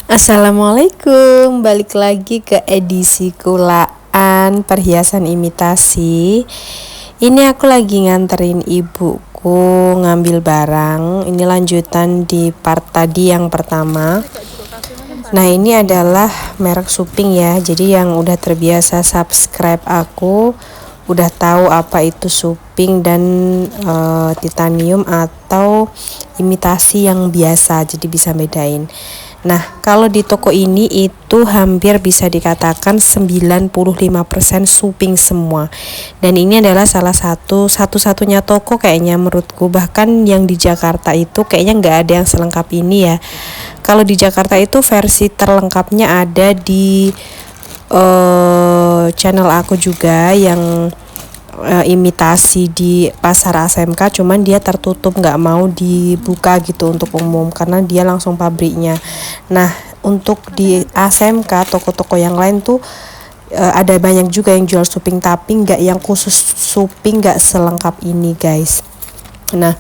Assalamualaikum, balik lagi ke edisi kulaan perhiasan imitasi. Ini aku lagi nganterin ibuku ngambil barang. Ini lanjutan di part tadi yang pertama. Nah, ini adalah merek Suping ya. Jadi yang udah terbiasa subscribe aku udah tahu apa itu Suping dan titanium atau imitasi yang biasa, jadi bisa bedain. Nah, kalau di toko ini itu hampir bisa dikatakan 95% Suping semua. Dan ini adalah salah satu-satunya toko kayaknya menurutku, bahkan yang di Jakarta itu kayaknya nggak ada yang selengkap ini ya. Kalau di Jakarta itu versi terlengkapnya ada di channel aku juga yang imitasi di pasar ASMK, cuman dia tertutup, nggak mau dibuka gitu untuk umum karena dia langsung pabriknya. Nah, untuk di ASMK toko-toko yang lain tuh ada banyak juga yang jual Suping, tapi nggak yang khusus Suping, nggak selengkap ini guys. Nah,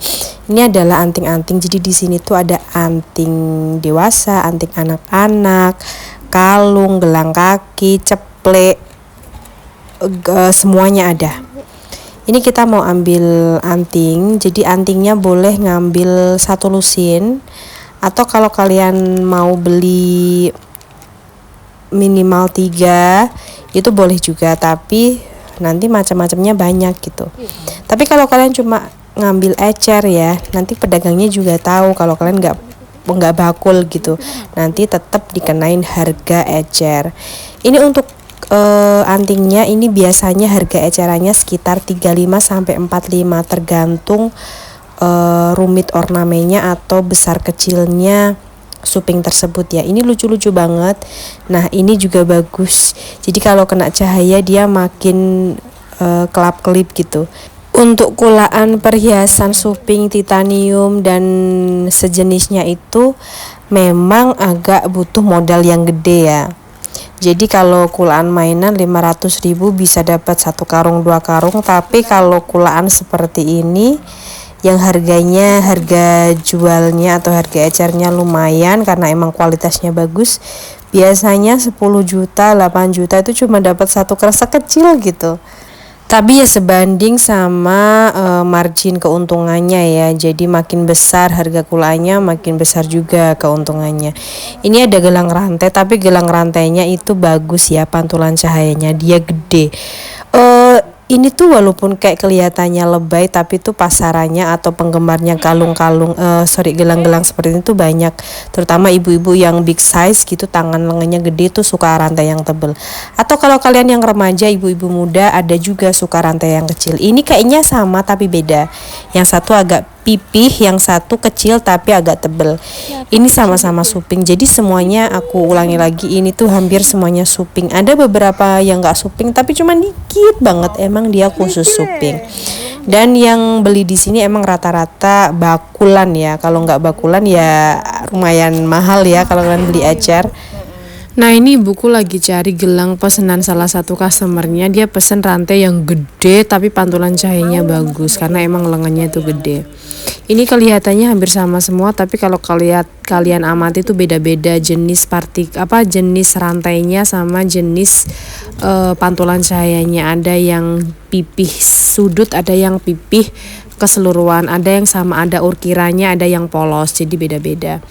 ini adalah anting-anting. Jadi di sini tuh ada anting dewasa, anting anak-anak, kalung, gelang kaki, ceplek, semuanya ada. Ini kita mau ambil anting, jadi antingnya boleh ngambil 1 lusin, atau kalau kalian mau beli minimal 3 itu boleh juga, tapi nanti macam-macamnya banyak gitu. Tapi kalau kalian cuma ngambil ecer ya, nanti pedagangnya juga tahu kalau kalian nggak bakul gitu, nanti tetap dikenain harga ecer. Ini untuk antingnya ini biasanya harga ecerannya sekitar 35 sampai 45 tergantung rumit ornamennya atau besar kecilnya Suping tersebut ya. Ini lucu-lucu banget. Nah, ini juga bagus. Jadi kalau kena cahaya dia makin kelap-kelip gitu. Untuk kulaan perhiasan Suping, titanium dan sejenisnya itu memang agak butuh modal yang gede ya. Jadi kalau kulaan mainan 500.000 bisa dapat 1 karung 2 karung, tapi kalau kulaan seperti ini yang harga jualnya atau harga ecernya lumayan karena emang kualitasnya bagus, biasanya 10 juta 8 juta itu cuma dapat 1 kresek kecil gitu. Tapi ya sebanding sama margin keuntungannya ya. Jadi makin besar harga kulaannya, makin besar juga keuntungannya. Ini ada gelang rantai, tapi gelang rantainya itu bagus ya, pantulan cahayanya dia gede. Ini tuh walaupun kayak kelihatannya lebay, tapi tuh pasarannya atau penggemarnya gelang-gelang seperti ini tuh banyak. Terutama ibu-ibu yang big size gitu, tangan lengannya gede tuh suka rantai yang tebel. Atau kalau kalian yang remaja, ibu-ibu muda, ada juga suka rantai yang kecil. Ini kayaknya sama tapi beda. Yang satu agak pipih, yang satu kecil tapi agak tebel. Ini sama-sama Suping. Jadi semuanya, aku ulangi lagi, ini tuh hampir semuanya Suping. Ada beberapa yang nggak Suping tapi cuma dikit banget, emang dia khusus Suping. Dan yang beli di sini emang rata-rata bakulan ya. Kalau nggak bakulan ya lumayan mahal ya kalau kalian beli ecer. Nah, ini ibuku lagi cari gelang pesanan salah satu customernya. Dia pesen rantai yang gede tapi pantulan cahayanya bagus karena emang lengannya itu gede. Ini kelihatannya hampir sama semua, tapi kalau kalian amati itu beda-beda jenis jenis rantainya sama jenis pantulan cahayanya. Ada yang pipih sudut, ada yang pipih keseluruhan, ada yang sama, ada ukirannya, ada yang polos, jadi beda-beda.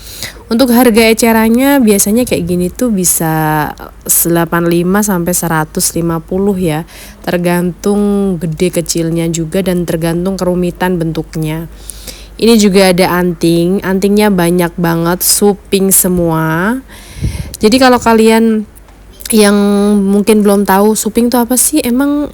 Untuk harga ecerannya biasanya kayak gini tuh bisa 85 sampai 150 ya, tergantung gede kecilnya juga dan tergantung kerumitan bentuknya. Ini juga ada antingnya banyak banget, Suping semua. Jadi kalau kalian yang mungkin belum tahu Suping itu apa sih, emang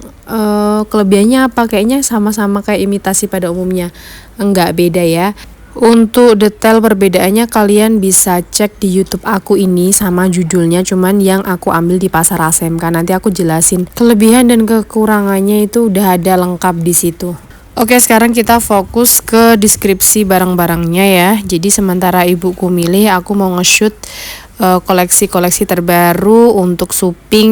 kelebihannya apa, kayaknya sama-sama kayak imitasi pada umumnya, enggak, beda ya. Untuk detail perbedaannya kalian bisa cek di YouTube aku ini sama judulnya, cuman yang aku ambil di pasar ASMK. Nanti aku jelasin kelebihan dan kekurangannya, itu udah ada lengkap di situ. Oke, sekarang kita fokus ke deskripsi barang-barangnya ya. Jadi sementara ibuku milih, aku mau nge-shoot koleksi-koleksi terbaru untuk Suping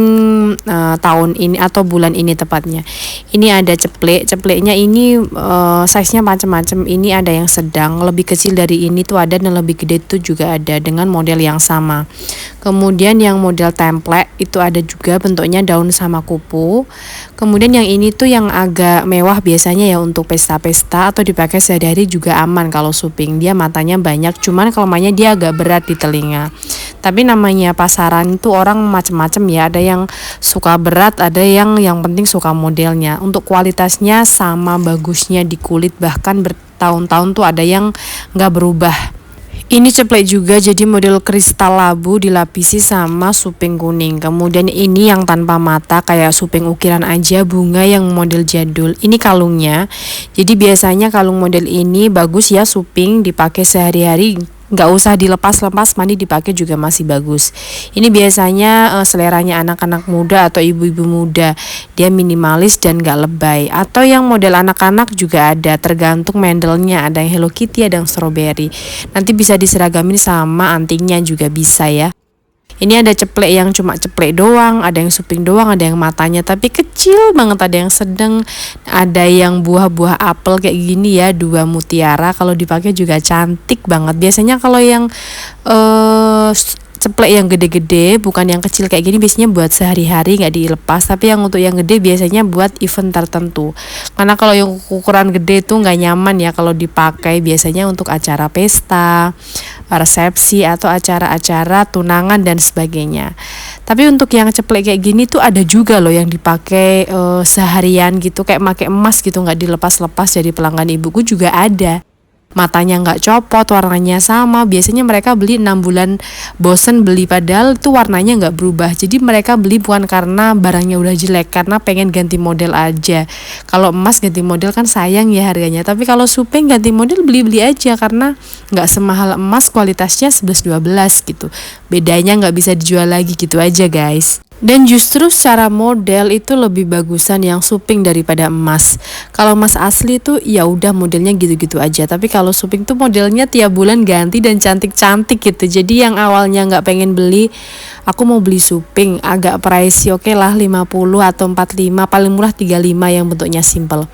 tahun ini atau bulan ini tepatnya. Ini ada cepleknya ini size-nya macam-macam. Ini ada yang sedang, lebih kecil dari ini tuh ada, dan lebih gede tuh juga ada dengan model yang sama. Kemudian yang model template itu ada juga bentuknya daun sama kupu. Kemudian yang ini tuh yang agak mewah biasanya ya untuk pesta-pesta atau dipakai sehari-hari juga aman kalau suping. Dia matanya banyak, cuman kelemahannya dia agak berat di telinga. Tapi namanya pasaran itu orang macam-macam ya. Ada yang suka berat, ada yang penting suka modelnya. Untuk kualitasnya sama bagusnya di kulit, bahkan bertahun-tahun tuh ada yang nggak berubah. Ini ceplek juga, jadi model kristal labu dilapisi sama suping kuning. Kemudian ini yang tanpa mata kayak suping ukiran aja, bunga yang model jadul. Ini kalungnya. Jadi biasanya kalung model ini bagus ya suping dipakai sehari-hari. Nggak usah dilepas-lepas, mandi dipakai juga masih bagus. Ini biasanya seleranya anak-anak muda atau ibu-ibu muda. Dia minimalis dan nggak lebay. Atau yang model anak-anak juga ada, tergantung mendelnya. Ada yang Hello Kitty, ada yang strawberry. Nanti bisa diseragamin sama antingnya juga bisa ya. Ini ada ceplek yang cuma ceplek doang, ada yang suping doang, ada yang matanya tapi kecil banget, ada yang sedang, ada yang buah-buah apel kayak gini ya, 2 mutiara. Kalau dipakai juga cantik banget. Biasanya kalau yang ceplek yang gede-gede, bukan yang kecil kayak gini, biasanya buat sehari-hari nggak dilepas. Tapi yang untuk yang gede biasanya buat event tertentu. Karena kalau yang ukuran gede itu nggak nyaman ya kalau dipakai, biasanya untuk acara pesta, resepsi atau acara-acara tunangan dan sebagainya. Tapi untuk yang ceplek kayak gini tuh ada juga loh yang dipakai seharian gitu, kayak pakai emas gitu, nggak dilepas-lepas. Jadi pelanggan ibuku juga ada. Matanya nggak copot, warnanya sama. Biasanya mereka beli 6 bulan bosen beli, padahal itu warnanya nggak berubah. Jadi mereka beli bukan karena barangnya udah jelek, karena pengen ganti model aja. Kalau emas ganti model kan sayang ya harganya. Tapi kalau suping ganti model beli-beli aja, karena nggak semahal emas, kualitasnya 11-12 gitu. Bedanya nggak bisa dijual lagi gitu aja guys. Dan justru secara model itu lebih bagusan yang suping daripada emas. Kalau emas asli tuh ya udah modelnya gitu-gitu aja. Tapi kalau suping tuh modelnya tiap bulan ganti dan cantik-cantik gitu. Jadi yang awalnya nggak pengen beli, aku mau beli suping agak pricey, oke lah 50 atau 45, paling murah 35 yang bentuknya simple.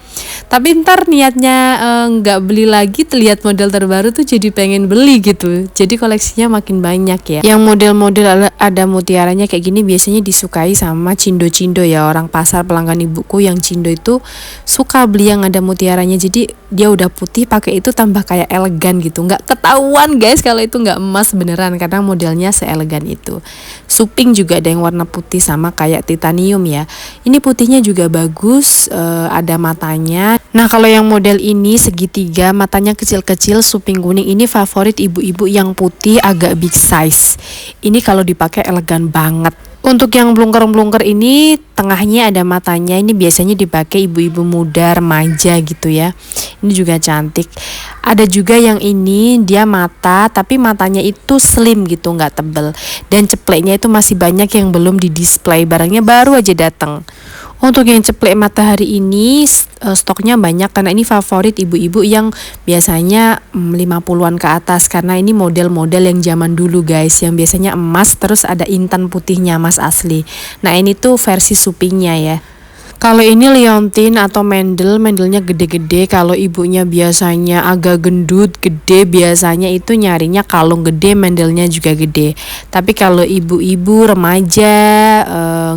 Tapi ntar niatnya nggak beli lagi, terlihat model terbaru tuh jadi pengen beli gitu. Jadi koleksinya makin banyak ya. Yang model-model ada mutiaranya kayak gini biasanya disukai sama cindo-cindo ya, orang pasar pelanggan ibuku yang cindo itu suka beli yang ada mutiaranya. Jadi dia udah putih, pakai itu tambah kayak elegan gitu, nggak ketahuan guys kalau itu nggak emas beneran karena modelnya seelegan itu. Suping juga ada yang warna putih sama kayak titanium ya. Ini putihnya juga bagus, ada matanya. Nah kalau yang model ini segitiga, matanya kecil-kecil, suping kuning, ini favorit ibu-ibu yang putih agak big size. Ini kalau dipakai elegan banget. Untuk yang blungker-blungker ini tengahnya ada matanya, ini biasanya dipakai ibu-ibu muda, remaja gitu ya. Ini juga cantik. Ada juga yang ini dia mata, tapi matanya itu slim gitu, nggak tebel. Dan cepleknya itu masih banyak yang belum di display, barangnya baru aja datang. Untuk yang ceplek matahari ini stoknya banyak karena ini favorit ibu-ibu yang biasanya 50-an ke atas, karena ini model-model yang zaman dulu guys, yang biasanya emas terus ada intan putihnya, emas asli. Nah ini tuh versi supingnya ya. Kalau ini liontin atau mendelnya gede-gede. Kalau ibunya biasanya agak gendut, gede, biasanya itu nyarinya kalung gede, mendelnya juga gede. Tapi kalau ibu-ibu remaja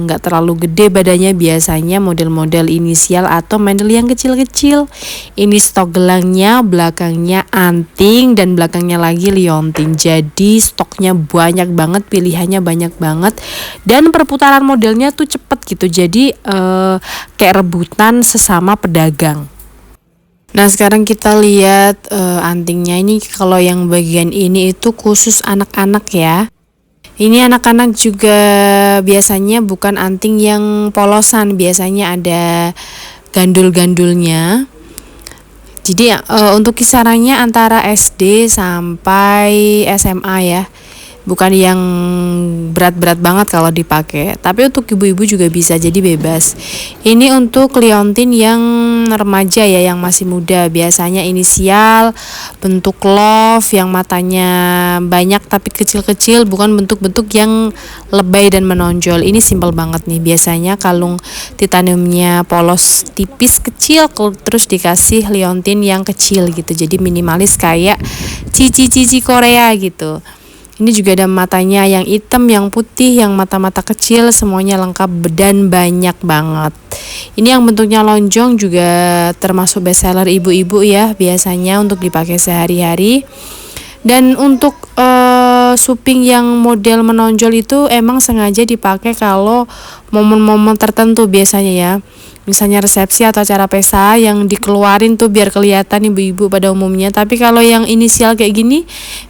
nggak terlalu gede badannya, biasanya model-model inisial atau mendel yang kecil-kecil. Ini stok gelangnya, belakangnya anting, dan belakangnya lagi liontin. Jadi stoknya banyak banget, pilihannya banyak banget, dan perputaran modelnya tuh cepet gitu. Jadi kayak rebutan sesama pedagang. Nah sekarang kita lihat antingnya. Ini kalau yang bagian ini itu khusus anak-anak ya. Ini anak-anak juga biasanya bukan anting yang polosan, biasanya ada gandul-gandulnya. Jadi untuk kisarannya antara SD sampai SMA ya. Bukan yang berat-berat banget kalau dipakai, tapi untuk ibu-ibu juga bisa, jadi bebas. Ini untuk liontin yang remaja ya, yang masih muda, biasanya inisial, bentuk love, yang matanya banyak tapi kecil-kecil, bukan bentuk-bentuk yang lebay dan menonjol. Ini simpel banget nih, biasanya kalung titaniumnya polos tipis kecil, terus dikasih liontin yang kecil gitu, jadi minimalis kayak cici-cici Korea gitu. Ini juga ada matanya yang hitam, yang putih, yang mata-mata kecil, semuanya lengkap dan banyak banget. Ini yang bentuknya lonjong juga termasuk bestseller ibu-ibu ya, biasanya untuk dipakai sehari-hari. Dan untuk suping yang model menonjol itu emang sengaja dipakai kalau momen-momen tertentu biasanya ya. Misalnya resepsi atau acara pesta yang dikeluarin tuh biar kelihatan ibu-ibu pada umumnya. Tapi kalau yang inisial kayak gini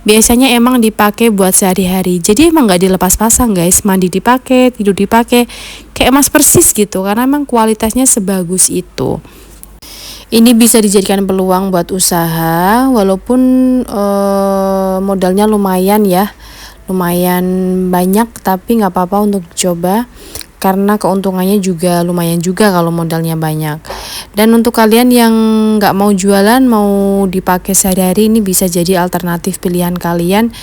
biasanya emang dipakai buat sehari-hari. Jadi emang nggak dilepas pasang guys, mandi dipakai, tidur dipakai, kayak emas persis gitu karena emang kualitasnya sebagus itu. Ini bisa dijadikan peluang buat usaha walaupun modalnya lumayan ya, lumayan banyak, tapi nggak apa-apa untuk coba karena keuntungannya juga lumayan juga kalau modalnya banyak. Dan untuk kalian yang nggak mau jualan, mau dipakai sehari-hari, ini bisa jadi alternatif pilihan kalian.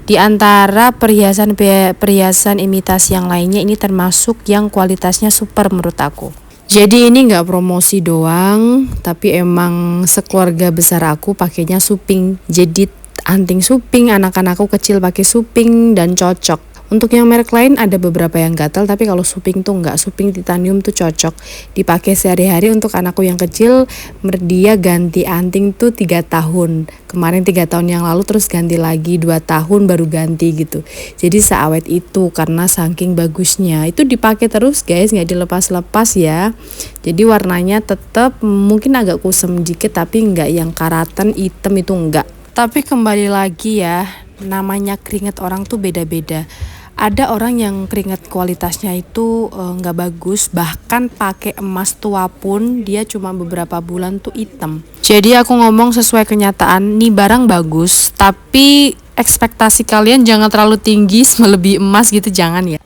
Di antara perhiasan imitasi yang lainnya, ini termasuk yang kualitasnya super menurut aku. Jadi ini nggak promosi doang, tapi emang sekeluarga besar aku pakainya suping. Jadi anting suping, anak-anakku kecil pakai suping dan cocok. Untuk yang merek lain ada beberapa yang gatal, tapi kalau suping tuh nggak, suping titanium tuh cocok dipakai sehari-hari. Untuk anakku yang kecil, dia ganti anting tuh 3 tahun. Kemarin 3 tahun yang lalu, terus ganti lagi 2 tahun baru ganti gitu. Jadi seawet itu karena saking bagusnya. Itu dipakai terus guys, nggak dilepas-lepas ya. Jadi warnanya tetap mungkin agak kusam dikit, tapi nggak yang karatan hitam itu enggak. Tapi kembali lagi ya, namanya keringat orang tuh beda-beda. Ada orang yang keringat kualitasnya itu nggak bagus, bahkan pakai emas tua pun dia cuma beberapa bulan tuh hitam. Jadi aku ngomong sesuai kenyataan, nih barang bagus, tapi ekspektasi kalian jangan terlalu tinggi melebihi emas gitu, jangan ya.